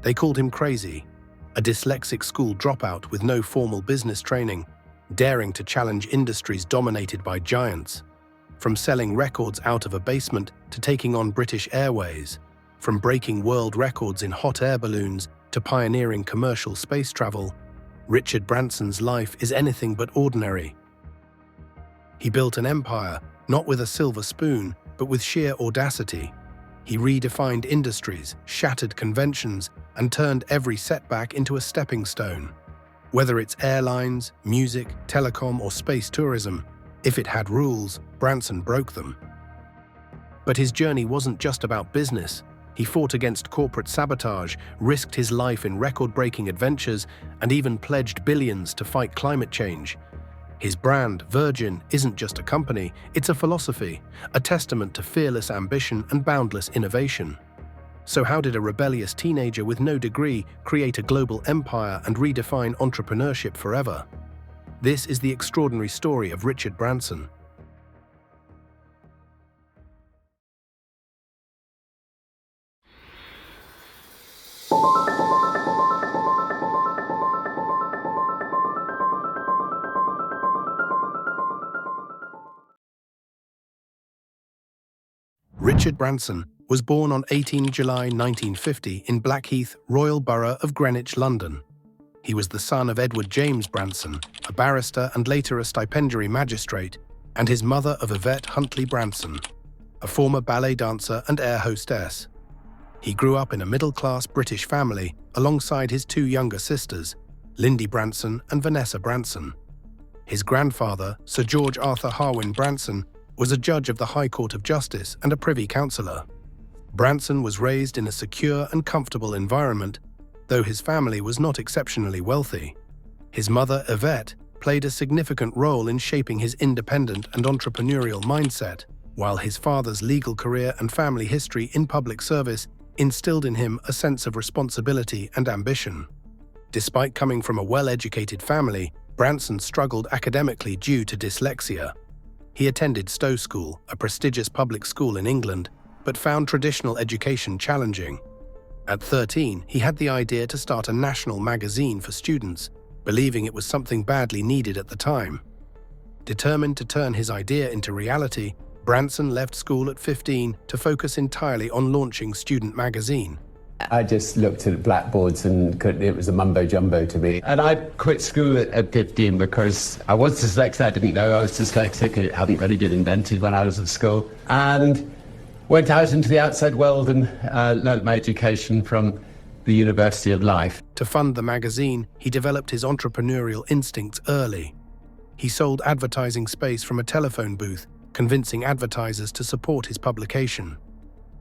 They called him crazy, a dyslexic school dropout with no formal business training, daring to challenge industries dominated by giants. From selling records out of a basement to taking on British Airways, from breaking world records in hot air balloons to pioneering commercial space travel, Richard Branson's life is anything but ordinary. He built an empire, not with a silver spoon, but with sheer audacity. He redefined industries, shattered conventions, and turned every setback into a stepping stone. Whether it's airlines, music, telecom, or space tourism, if it had rules, Branson broke them. But his journey wasn't just about business. He fought against corporate sabotage, risked his life in record-breaking adventures, and even pledged billions to fight climate change. His brand, Virgin, isn't just a company, it's a philosophy, a testament to fearless ambition and boundless innovation. So how did a rebellious teenager with no degree create a global empire and redefine entrepreneurship forever? This is the extraordinary story of Richard Branson. Richard Branson was born on 18 July 1950 in Blackheath, Royal Borough of Greenwich, London. He was the son of Edward James Branson, a barrister and later a stipendiary magistrate, and his mother of Yvette Huntley Branson, a former ballet dancer and air hostess. He grew up in a middle-class British family alongside his two younger sisters, Lindy Branson and Vanessa Branson. His grandfather, Sir George Arthur Harwin Branson, was a judge of the High Court of Justice and a Privy Councillor. Branson was raised in a secure and comfortable environment, though his family was not exceptionally wealthy. His mother, Yvette, played a significant role in shaping his independent and entrepreneurial mindset, while his father's legal career and family history in public service instilled in him a sense of responsibility and ambition. Despite coming from a well-educated family, Branson struggled academically due to dyslexia. He attended Stowe School, a prestigious public school in England, but found traditional education challenging. At 13, he had the idea to start a national magazine for students, believing it was something badly needed at the time. Determined to turn his idea into reality, Branson left school at 15 to focus entirely on launching Student Magazine. I just looked at blackboards and it was a mumbo-jumbo to me. And I quit school at 15 because I was dyslexic. I didn't know I was dyslexic. It hadn't really been invented when I was at school. And went out into the outside world and learned my education from the University of Life. To fund the magazine, he developed his entrepreneurial instincts early. He sold advertising space from a telephone booth, convincing advertisers to support his publication.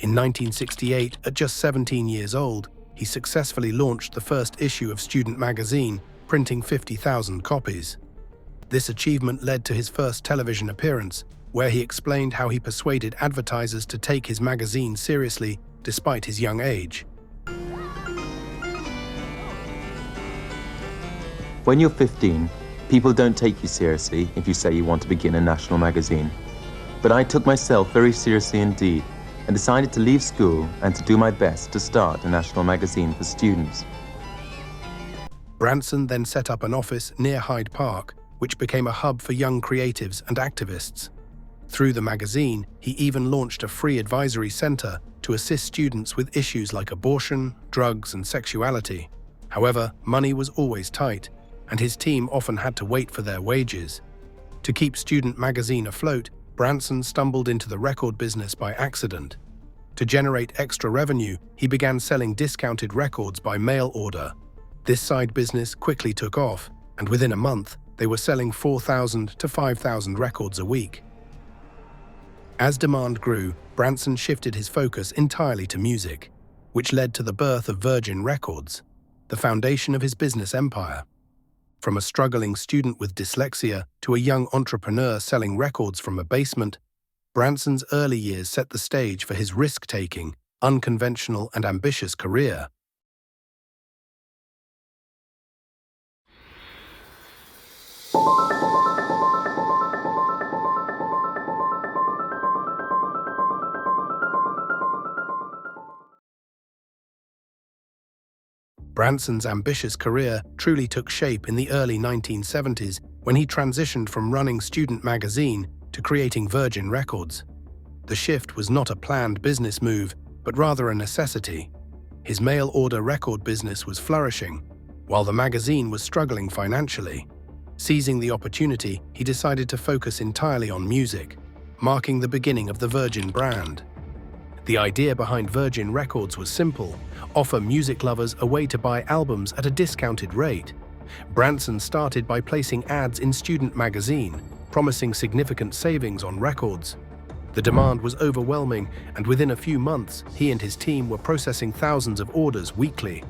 In 1968, at just 17 years old, he successfully launched the first issue of Student Magazine, printing 50,000 copies. This achievement led to his first television appearance, where he explained how he persuaded advertisers to take his magazine seriously despite his young age. When you're 15, people don't take you seriously if you say you want to begin a national magazine. But I took myself very seriously indeed, and decided to leave school and to do my best to start a national magazine for students. Branson then set up an office near Hyde Park, which became a hub for young creatives and activists. Through the magazine, he even launched a free advisory center to assist students with issues like abortion, drugs, and sexuality. However, money was always tight, and his team often had to wait for their wages. To keep Student Magazine afloat, Branson stumbled into the record business by accident. To generate extra revenue, he began selling discounted records by mail order. This side business quickly took off, and within a month, they were selling 4,000 to 5,000 records a week. As demand grew, Branson shifted his focus entirely to music, which led to the birth of Virgin Records, the foundation of his business empire. From a struggling student with dyslexia to a young entrepreneur selling records from a basement, Branson's early years set the stage for his risk-taking, unconventional and ambitious career. Branson's ambitious career truly took shape in the early 1970s when he transitioned from running Student magazine to creating Virgin Records. The shift was not a planned business move, but rather a necessity. His mail-order record business was flourishing, while the magazine was struggling financially. Seizing the opportunity, he decided to focus entirely on music, marking the beginning of the Virgin brand. The idea behind Virgin Records was simple: offer music lovers a way to buy albums at a discounted rate. Branson started by placing ads in Student magazine, promising significant savings on records. The demand was overwhelming, and within a few months, he and his team were processing thousands of orders weekly.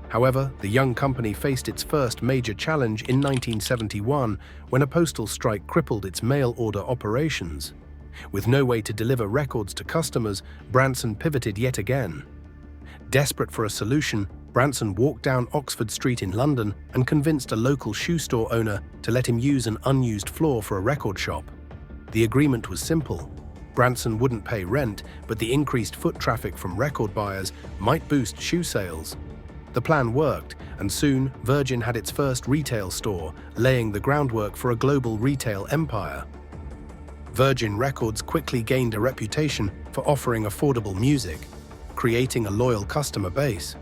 However, the young company faced its first major challenge in 1971 when a postal strike crippled its mail-order operations. With no way to deliver records to customers, Branson pivoted yet again. Desperate for a solution, Branson walked down Oxford Street in London and convinced a local shoe store owner to let him use an unused floor for a record shop. The agreement was simple. Branson wouldn't pay rent, but the increased foot traffic from record buyers might boost shoe sales. The plan worked, and soon Virgin had its first retail store, laying the groundwork for a global retail empire. Virgin Records quickly gained a reputation for offering affordable music, creating a loyal customer base.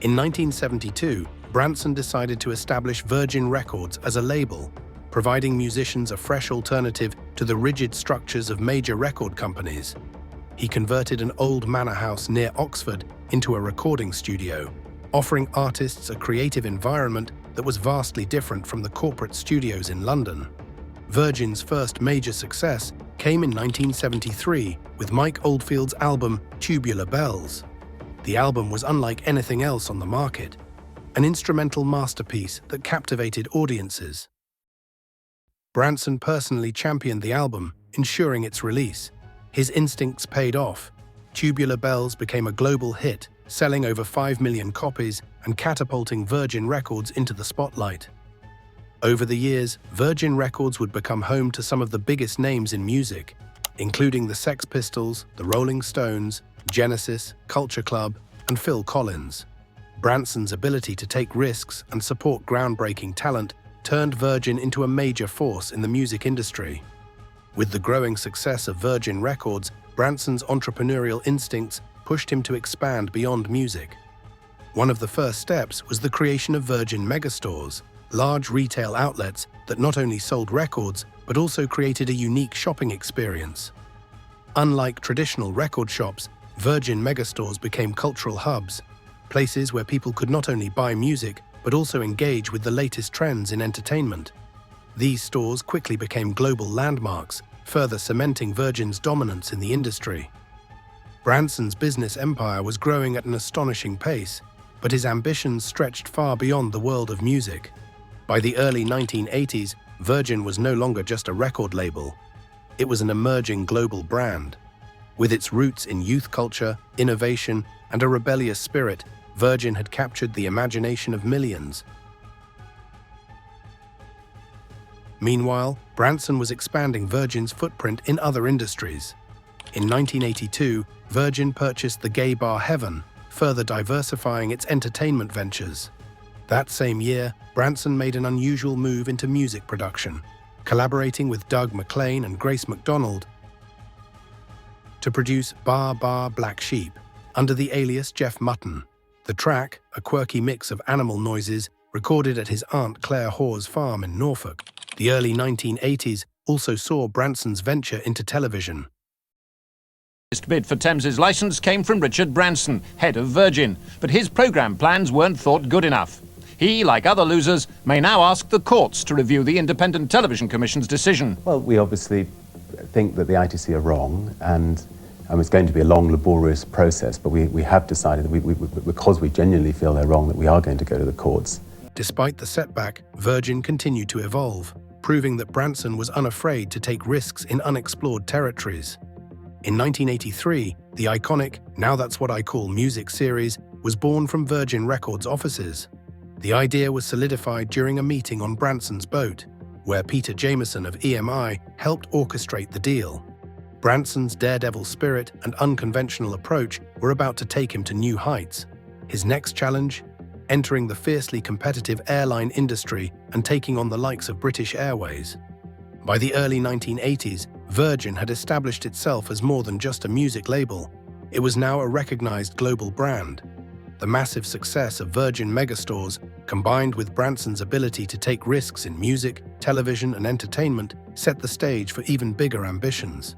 In 1972, Branson decided to establish Virgin Records as a label, providing musicians a fresh alternative to the rigid structures of major record companies. He converted an old manor house near Oxford into a recording studio, offering artists a creative environment that was vastly different from the corporate studios in London. Virgin's first major success came in 1973 with Mike Oldfield's album Tubular Bells. The album was unlike anything else on the market, an instrumental masterpiece that captivated audiences. Branson personally championed the album, ensuring its release. His instincts paid off. Tubular Bells became a global hit, selling over 5 million copies and catapulting Virgin Records into the spotlight. Over the years, Virgin Records would become home to some of the biggest names in music, including the Sex Pistols, the Rolling Stones, Genesis, Culture Club, and Phil Collins. Branson's ability to take risks and support groundbreaking talent turned Virgin into a major force in the music industry. With the growing success of Virgin Records, Branson's entrepreneurial instincts pushed him to expand beyond music. One of the first steps was the creation of Virgin Megastores, large retail outlets that not only sold records, but also created a unique shopping experience. Unlike traditional record shops, Virgin Megastores became cultural hubs, places where people could not only buy music, but also engage with the latest trends in entertainment. These stores quickly became global landmarks, further cementing Virgin's dominance in the industry. Branson's business empire was growing at an astonishing pace, but his ambitions stretched far beyond the world of music. By the early 1980s, Virgin was no longer just a record label. It was an emerging global brand. With its roots in youth culture, innovation, and a rebellious spirit, Virgin had captured the imagination of millions. Meanwhile, Branson was expanding Virgin's footprint in other industries. In 1982, Virgin purchased the gay bar Heaven, further diversifying its entertainment ventures. That same year, Branson made an unusual move into music production, collaborating with Doug McLean and Grace McDonald to produce Bar Bar Black Sheep under the alias Jeff Mutton. The track, a quirky mix of animal noises, recorded at his Aunt Claire Hoare's farm in Norfolk. The early 1980s also saw Branson's venture into television. The bid for Thames's licence came from Richard Branson, head of Virgin, but his programme plans weren't thought good enough. He, like other losers, may now ask the courts to review the Independent Television Commission's decision. Well, we obviously think that the ITC are wrong, and it's going to be a long, laborious process, but we have decided that because we genuinely feel they're wrong, that we are going to go to the courts. Despite the setback, Virgin continued to evolve, proving that Branson was unafraid to take risks in unexplored territories. In 1983, the iconic Now That's What I Call Music series was born from Virgin Records offices. The idea was solidified during a meeting on Branson's boat, where Peter Jameson of EMI helped orchestrate the deal. Branson's daredevil spirit and unconventional approach were about to take him to new heights. His next challenge? Entering the fiercely competitive airline industry and taking on the likes of British Airways. By the early 1980s, Virgin had established itself as more than just a music label. It was now a recognized global brand. The massive success of Virgin megastores, combined with Branson's ability to take risks in music, television, and entertainment, set the stage for even bigger ambitions.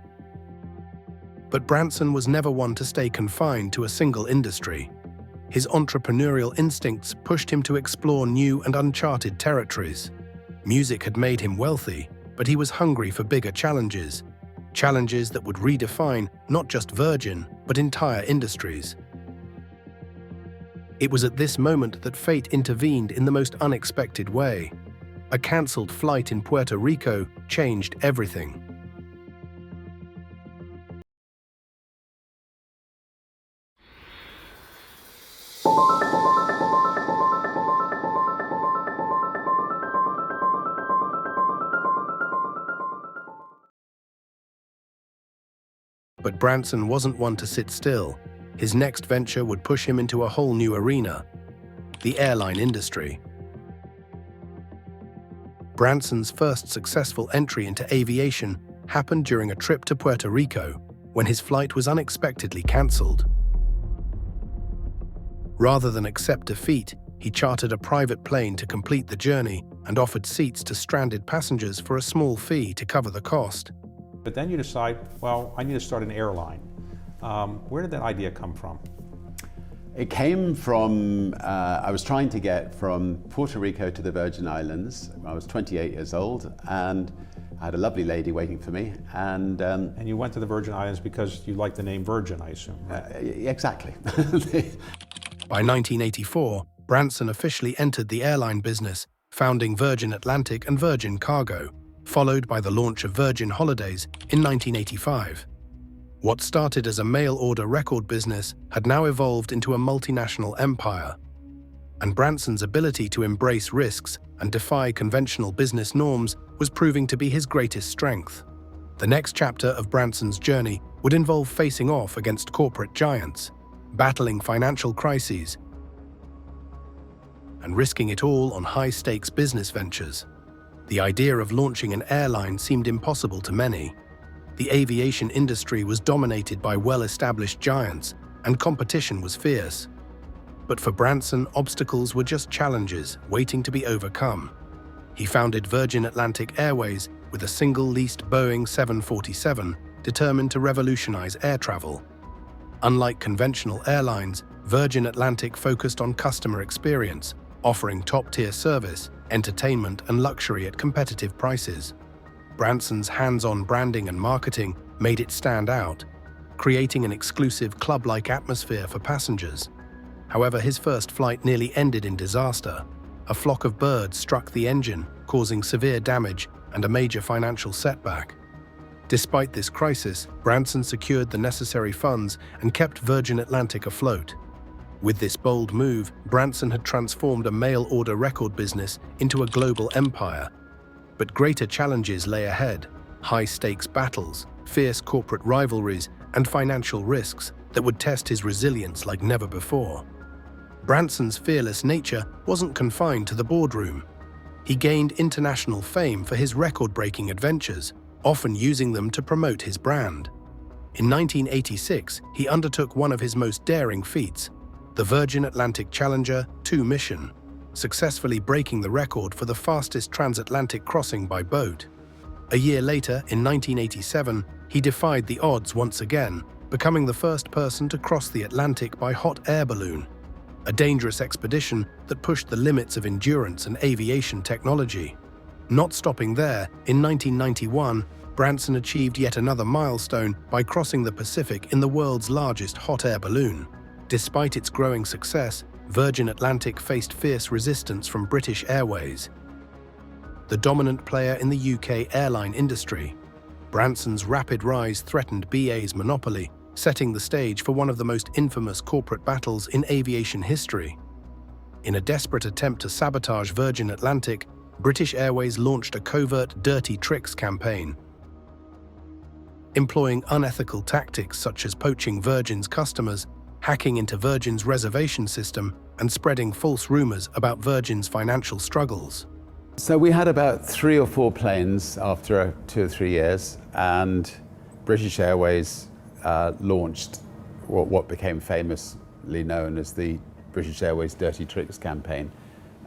But Branson was never one to stay confined to a single industry. His entrepreneurial instincts pushed him to explore new and uncharted territories. Music had made him wealthy, but he was hungry for bigger challenges. Challenges that would redefine not just Virgin, but entire industries. It was at this moment that fate intervened in the most unexpected way. A cancelled flight in Puerto Rico changed everything. But Branson wasn't one to sit still. His next venture would push him into a whole new arena, the airline industry. Branson's first successful entry into aviation happened during a trip to Puerto Rico, when his flight was unexpectedly cancelled. Rather than accept defeat, he chartered a private plane to complete the journey and offered seats to stranded passengers for a small fee to cover the cost. But then you decide, well, I need to start an airline. Where did that idea come from? It came from, I was trying to get from Puerto Rico to the Virgin Islands. I was 28 years old and I had a lovely lady waiting for me. And you went to the Virgin Islands because you liked the name Virgin, I assume, right? Exactly. By 1984, Branson officially entered the airline business, founding Virgin Atlantic and Virgin Cargo, followed by the launch of Virgin Holidays in 1985. What started as a mail-order record business had now evolved into a multinational empire, and Branson's ability to embrace risks and defy conventional business norms was proving to be his greatest strength. The next chapter of Branson's journey would involve facing off against corporate giants, battling financial crises, and risking it all on high-stakes business ventures. The idea of launching an airline seemed impossible to many. The aviation industry was dominated by well-established giants, and competition was fierce. But for Branson, obstacles were just challenges waiting to be overcome. He founded Virgin Atlantic Airways with a single leased Boeing 747, determined to revolutionize air travel. Unlike conventional airlines, Virgin Atlantic focused on customer experience, offering top-tier service, entertainment, and luxury at competitive prices. Branson's hands-on branding and marketing made it stand out, creating an exclusive club-like atmosphere for passengers. However, his first flight nearly ended in disaster. A flock of birds struck the engine, causing severe damage and a major financial setback. Despite this crisis, Branson secured the necessary funds and kept Virgin Atlantic afloat. With this bold move, Branson had transformed a mail-order record business into a global empire. But greater challenges lay ahead: high-stakes battles, fierce corporate rivalries, and financial risks that would test his resilience like never before. Branson's fearless nature wasn't confined to the boardroom. He gained international fame for his record-breaking adventures, often using them to promote his brand. In 1986, he undertook one of his most daring feats, the Virgin Atlantic Challenger 2 mission, successfully breaking the record for the fastest transatlantic crossing by boat. A year later, in 1987, he defied the odds once again, becoming the first person to cross the Atlantic by hot air balloon, a dangerous expedition that pushed the limits of endurance and aviation technology. Not stopping there, in 1991, Branson achieved yet another milestone by crossing the Pacific in the world's largest hot air balloon. Despite its growing success, Virgin Atlantic faced fierce resistance from British Airways, the dominant player in the UK airline industry. Branson's rapid rise threatened BA's monopoly, setting the stage for one of the most infamous corporate battles in aviation history. In a desperate attempt to sabotage Virgin Atlantic, British Airways launched a covert dirty tricks campaign. Employing unethical tactics such as poaching Virgin's customers, hacking into Virgin's reservation system and spreading false rumors about Virgin's financial struggles. So we had about 3 or 4 planes after 2 or 3 years, and British Airways launched what became famously known as the British Airways Dirty Tricks campaign.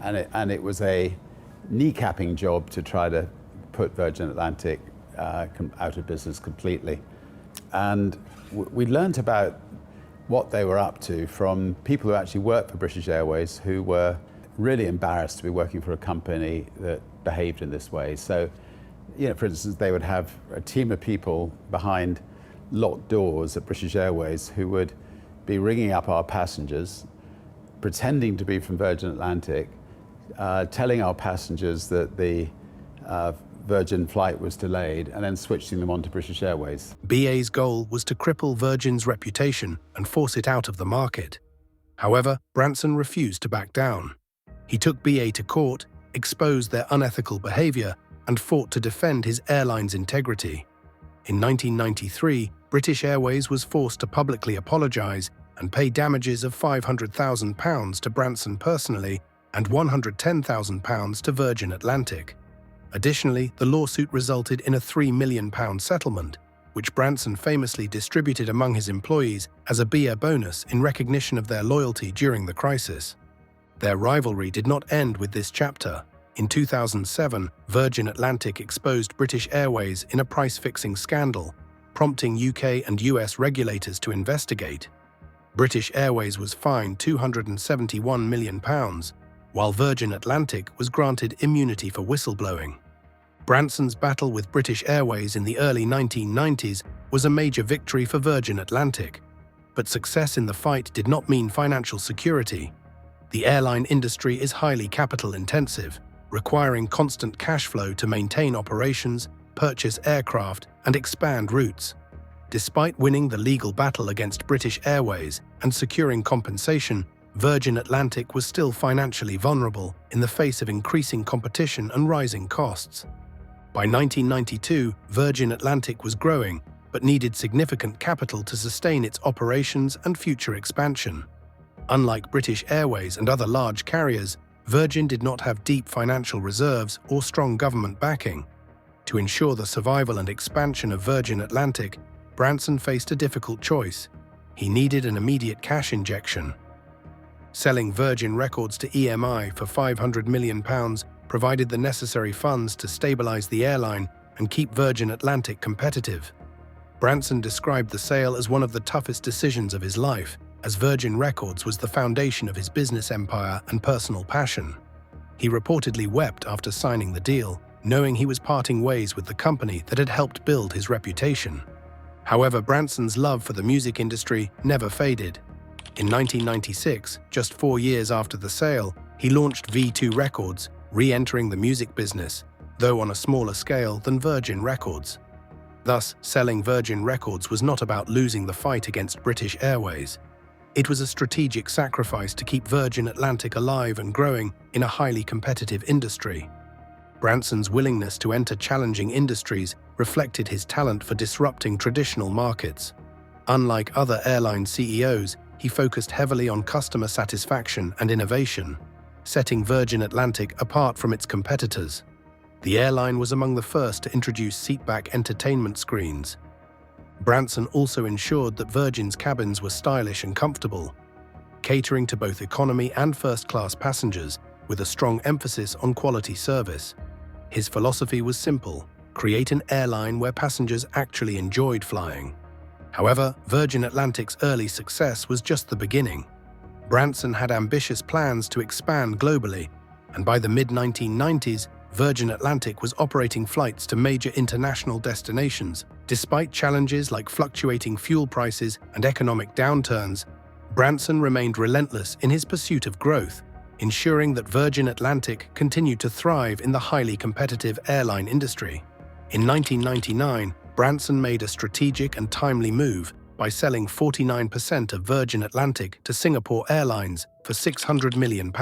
And it was a kneecapping job to try to put Virgin Atlantic out of business completely. And we learned about what they were up to from people who actually worked for British Airways, who were really embarrassed to be working for a company that behaved in this way. So, for instance, they would have a team of people behind locked doors at British Airways who would be ringing up our passengers, pretending to be from Virgin Atlantic, telling our passengers that the Virgin flight was delayed, and then switching them on to British Airways. BA's goal was to cripple Virgin's reputation and force it out of the market. However, Branson refused to back down. He took BA to court, exposed their unethical behavior, and fought to defend his airline's integrity. In 1993, British Airways was forced to publicly apologize and pay damages of £500,000 to Branson personally and £110,000 to Virgin Atlantic. Additionally, the lawsuit resulted in a £3 million settlement, which Branson famously distributed among his employees as a BA bonus in recognition of their loyalty during the crisis. Their rivalry did not end with this chapter. In 2007, Virgin Atlantic exposed British Airways in a price-fixing scandal, prompting UK and US regulators to investigate. British Airways was fined £271 million, while Virgin Atlantic was granted immunity for whistleblowing. Branson's battle with British Airways in the early 1990s was a major victory for Virgin Atlantic, but success in the fight did not mean financial security. The airline industry is highly capital-intensive, requiring constant cash flow to maintain operations, purchase aircraft, and expand routes. Despite winning the legal battle against British Airways and securing compensation, Virgin Atlantic was still financially vulnerable in the face of increasing competition and rising costs. By 1992, Virgin Atlantic was growing, but needed significant capital to sustain its operations and future expansion. Unlike British Airways and other large carriers, Virgin did not have deep financial reserves or strong government backing. To ensure the survival and expansion of Virgin Atlantic, Branson faced a difficult choice. He needed an immediate cash injection. Selling Virgin Records to EMI for £500 million provided the necessary funds to stabilize the airline and keep Virgin Atlantic competitive. Branson described the sale as one of the toughest decisions of his life, as Virgin Records was the foundation of his business empire and personal passion. He reportedly wept after signing the deal, knowing he was parting ways with the company that had helped build his reputation. However, Branson's love for the music industry never faded. In 1996, just 4 years after the sale, he launched V2 Records, re-entering the music business, though on a smaller scale than Virgin Records. Thus, selling Virgin Records was not about losing the fight against British Airways. It was a strategic sacrifice to keep Virgin Atlantic alive and growing in a highly competitive industry. Branson's willingness to enter challenging industries reflected his talent for disrupting traditional markets. Unlike other airline CEOs, he focused heavily on customer satisfaction and innovation, setting Virgin Atlantic apart from its competitors. The airline was among the first to introduce seatback entertainment screens. Branson also ensured that Virgin's cabins were stylish and comfortable, catering to both economy and first-class passengers, with a strong emphasis on quality service. His philosophy was simple: create an airline where passengers actually enjoyed flying. However, Virgin Atlantic's early success was just the beginning. Branson had ambitious plans to expand globally, and by the mid-1990s, Virgin Atlantic was operating flights to major international destinations. Despite challenges like fluctuating fuel prices and economic downturns, Branson remained relentless in his pursuit of growth, ensuring that Virgin Atlantic continued to thrive in the highly competitive airline industry. In 1999, Branson made a strategic and timely move by selling 49% of Virgin Atlantic to Singapore Airlines for £600 million.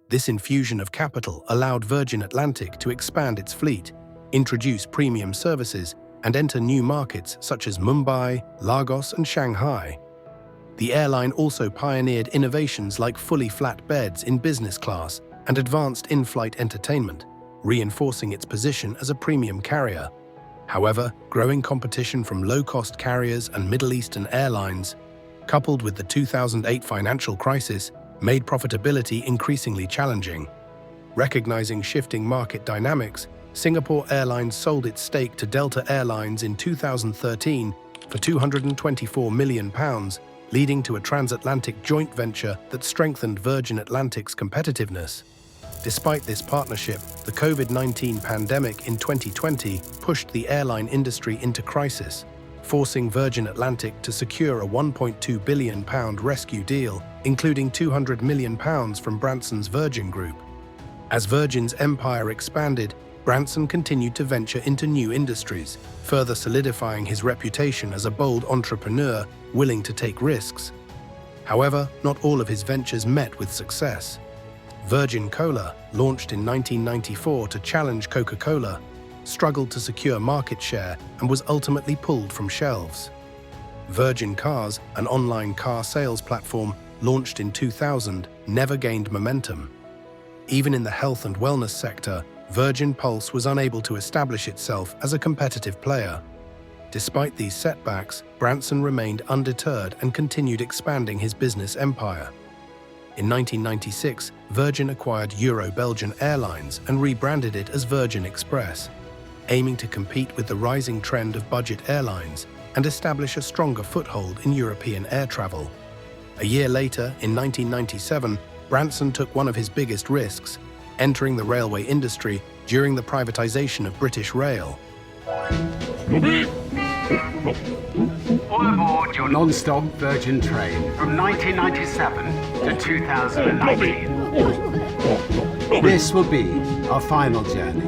This infusion of capital allowed Virgin Atlantic to expand its fleet, introduce premium services, and enter new markets such as Mumbai, Lagos, and Shanghai. The airline also pioneered innovations like fully flat beds in business class and advanced in-flight entertainment, reinforcing its position as a premium carrier. However, growing competition from low-cost carriers and Middle Eastern airlines, coupled with the 2008 financial crisis, made profitability increasingly challenging. Recognizing shifting market dynamics, Singapore Airlines sold its stake to Delta Airlines in 2013 for £224 million, leading to a transatlantic joint venture that strengthened Virgin Atlantic's competitiveness. Despite this partnership, the COVID-19 pandemic in 2020 pushed the airline industry into crisis, forcing Virgin Atlantic to secure a £1.2 billion rescue deal, including £200 million from Branson's Virgin Group. As Virgin's empire expanded, Branson continued to venture into new industries, further solidifying his reputation as a bold entrepreneur willing to take risks. However, not all of his ventures met with success. Virgin Cola, launched in 1994 to challenge Coca-Cola, struggled to secure market share and was ultimately pulled from shelves. Virgin Cars, an online car sales platform launched in 2000, never gained momentum. Even in the health and wellness sector, Virgin Pulse was unable to establish itself as a competitive player. Despite these setbacks, Branson remained undeterred and continued expanding his business empire. In 1996, Virgin acquired Euro-Belgian Airlines and rebranded it as Virgin Express, aiming to compete with the rising trend of budget airlines and establish a stronger foothold in European air travel. A year later, in 1997, Branson took one of his biggest risks, entering the railway industry during the privatization of British Rail. All aboard your non-stop Virgin train from 1997 to 2019. This will be our final journey.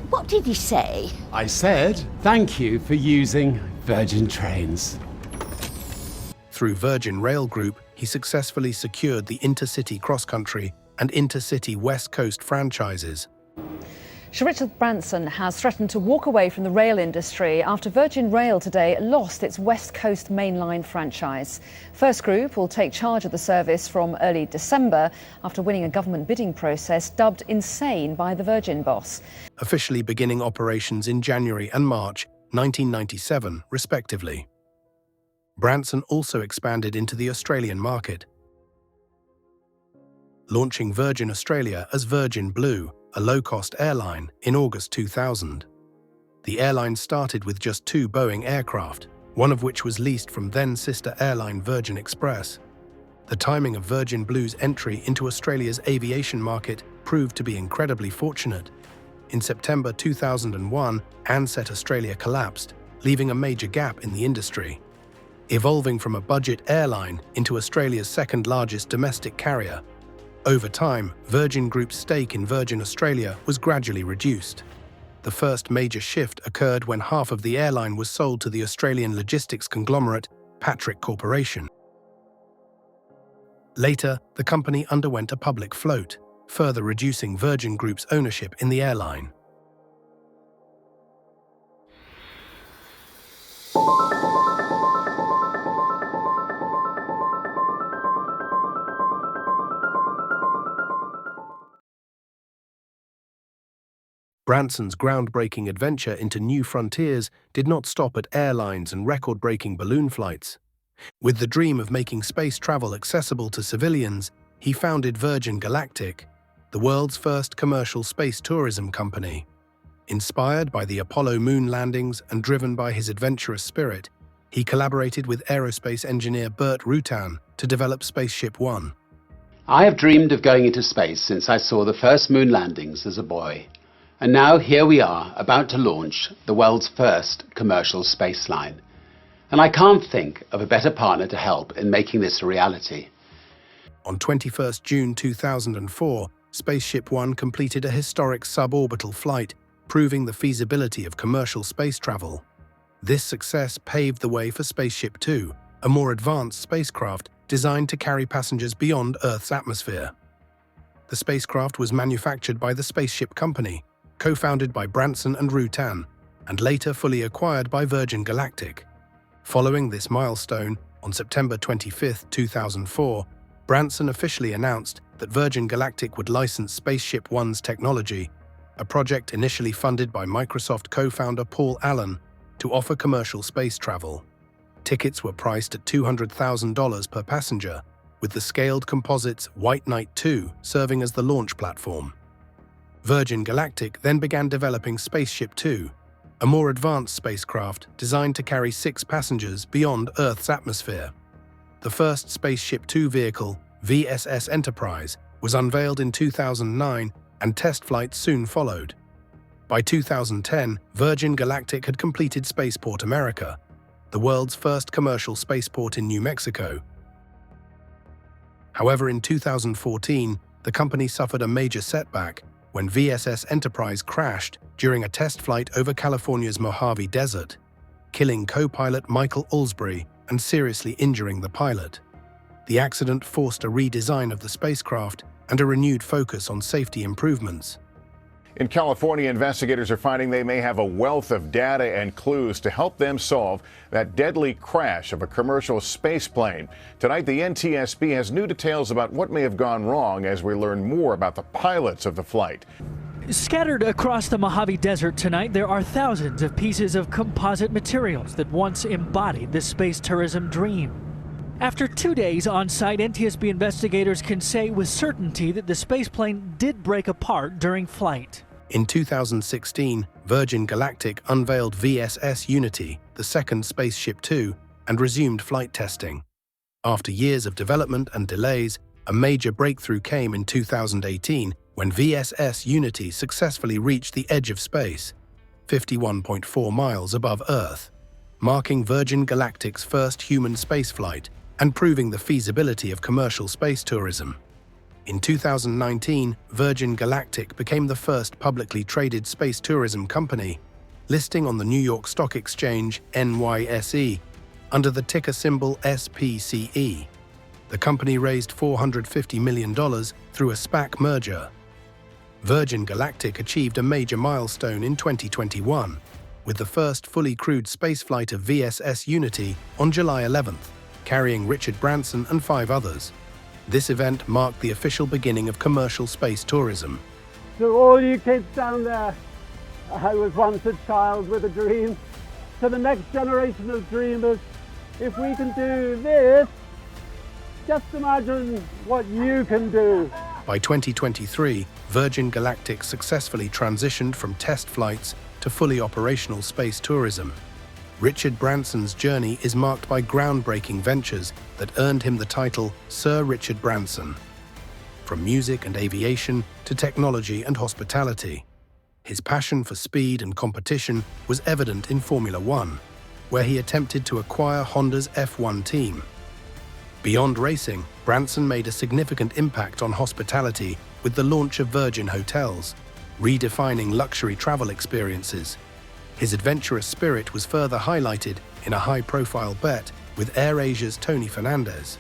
What did he say? I said, thank you for using Virgin Trains. Through Virgin Rail Group, he successfully secured the Intercity Cross Country and Intercity West Coast franchises. Sir Richard Branson has threatened to walk away from the rail industry after Virgin Rail today lost its West Coast mainline franchise. First Group will take charge of the service from early December after winning a government bidding process dubbed insane by the Virgin boss. Officially beginning operations in January and March 1997, respectively. Branson also expanded into the Australian market, launching Virgin Australia as Virgin Blue, a low-cost airline, in August 2000. The airline started with just 2 Boeing aircraft, one of which was leased from then-sister airline Virgin Express. The timing of Virgin Blue's entry into Australia's aviation market proved to be incredibly fortunate. In September 2001, Ansett Australia collapsed, leaving a major gap in the industry. Evolving from a budget airline into Australia's second-largest domestic carrier, over time, Virgin Group's stake in Virgin Australia was gradually reduced. The first major shift occurred when half of the airline was sold to the Australian logistics conglomerate Patrick Corporation. Later, the company underwent a public float, further reducing Virgin Group's ownership in the airline. Branson's groundbreaking adventure into new frontiers did not stop at airlines and record-breaking balloon flights. With the dream of making space travel accessible to civilians, he founded Virgin Galactic, the world's first commercial space tourism company. Inspired by the Apollo moon landings and driven by his adventurous spirit, he collaborated with aerospace engineer Burt Rutan to develop Spaceship One. I have dreamed of going into space since I saw the first moon landings as a boy. And now here we are, about to launch the world's first commercial space line. And I can't think of a better partner to help in making this a reality. On 21st June 2004, Spaceship One completed a historic suborbital flight, proving the feasibility of commercial space travel. This success paved the way for Spaceship Two, a more advanced spacecraft designed to carry passengers beyond Earth's atmosphere. The spacecraft was manufactured by the Spaceship Company, co-founded by Branson and Rutan, and later fully acquired by Virgin Galactic. Following this milestone, On September 25, 2004, Branson officially announced that Virgin Galactic would license Spaceship One's technology, a project initially funded by Microsoft co-founder Paul Allen, to offer commercial space travel. Tickets were priced at $200,000 per passenger, with the scaled composites White Knight 2 serving as the launch platform. Virgin Galactic then began developing Spaceship Two, a more advanced spacecraft designed to carry 6 passengers beyond Earth's atmosphere. The first Spaceship Two vehicle, VSS Enterprise, was unveiled in 2009 and test flights soon followed. By 2010, Virgin Galactic had completed Spaceport America, the world's first commercial spaceport in New Mexico. However, in 2014, the company suffered a major setback when VSS Enterprise crashed during a test flight over California's Mojave Desert, killing co-pilot Michael Olsbury and seriously injuring the pilot. The accident forced a redesign of the spacecraft and a renewed focus on safety improvements. In California, investigators are finding they may have a wealth of data and clues to help them solve that deadly crash of a commercial space plane. Tonight, the NTSB has new details about what may have gone wrong as we learn more about the pilots of the flight. Scattered across the Mojave Desert tonight, there are thousands of pieces of composite materials that once embodied the space tourism dream. After 2 days on site, NTSB investigators can say with certainty that the spaceplane did break apart during flight. In 2016, Virgin Galactic unveiled VSS Unity, the second Spaceship Two, and resumed flight testing. After years of development and delays, a major breakthrough came in 2018 when VSS Unity successfully reached the edge of space, 51.4 miles above Earth, marking Virgin Galactic's first human spaceflight and proving the feasibility of commercial space tourism. In 2019, Virgin Galactic became the first publicly traded space tourism company, listing on the New York Stock Exchange NYSE under the ticker symbol SPCE. The company raised $450 million through a SPAC merger. Virgin Galactic achieved a major milestone in 2021, with the first fully crewed spaceflight of VSS Unity on July 11th, carrying Richard Branson and 5 others. This event marked the official beginning of commercial space tourism. To all you kids down there, I was once a child with a dream. To the next generation of dreamers, if we can do this, just imagine what you can do. By 2023, Virgin Galactic successfully transitioned from test flights to fully operational space tourism. Richard Branson's journey is marked by groundbreaking ventures that earned him the title Sir Richard Branson. From music and aviation to technology and hospitality, his passion for speed and competition was evident in Formula One, where he attempted to acquire Honda's F1 team. Beyond racing, Branson made a significant impact on hospitality with the launch of Virgin Hotels, redefining luxury travel experiences. His adventurous spirit was further highlighted in a high-profile bet with AirAsia's Tony Fernandez,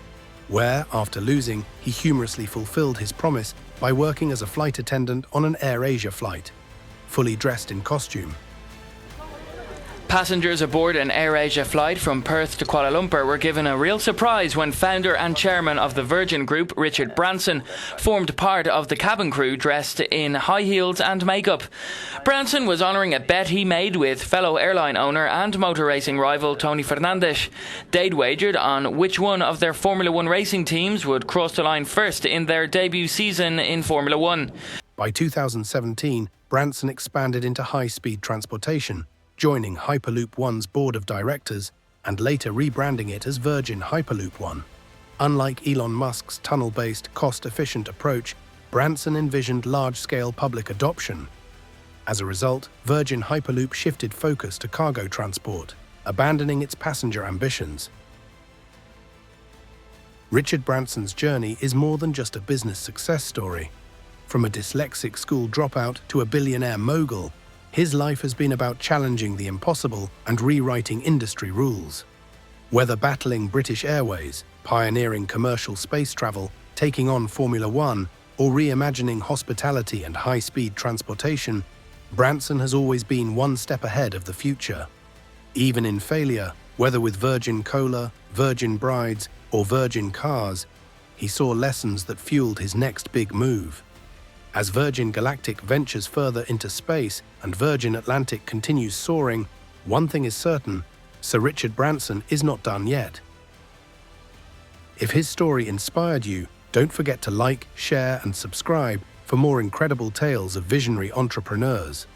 where, after losing, he humorously fulfilled his promise by working as a flight attendant on an AirAsia flight, fully dressed in costume. Passengers aboard an AirAsia flight from Perth to Kuala Lumpur were given a real surprise when founder and chairman of the Virgin Group, Richard Branson, formed part of the cabin crew dressed in high heels and makeup. Branson was honouring a bet he made with fellow airline owner and motor racing rival Tony Fernandez. They'd wagered on which one of their Formula One racing teams would cross the line first in their debut season in Formula One. By 2017, Branson expanded into high-speed transportation, joining Hyperloop One's board of directors and later rebranding it as Virgin Hyperloop One. Unlike Elon Musk's tunnel-based, cost-efficient approach, Branson envisioned large-scale public adoption. As a result, Virgin Hyperloop shifted focus to cargo transport, abandoning its passenger ambitions. Richard Branson's journey is more than just a business success story. From a dyslexic school dropout to a billionaire mogul, his life has been about challenging the impossible and rewriting industry rules. Whether battling British Airways, pioneering commercial space travel, taking on Formula One, or reimagining hospitality and high-speed transportation, Branson has always been one step ahead of the future. Even in failure, Whether with Virgin Cola, Virgin Brides, or Virgin Cars, he saw lessons that fueled his next big move. As Virgin Galactic ventures further into space and Virgin Atlantic continues soaring, one thing is certain: Sir Richard Branson is not done yet. If his story inspired you, don't forget to like, share, and subscribe for more incredible tales of visionary entrepreneurs.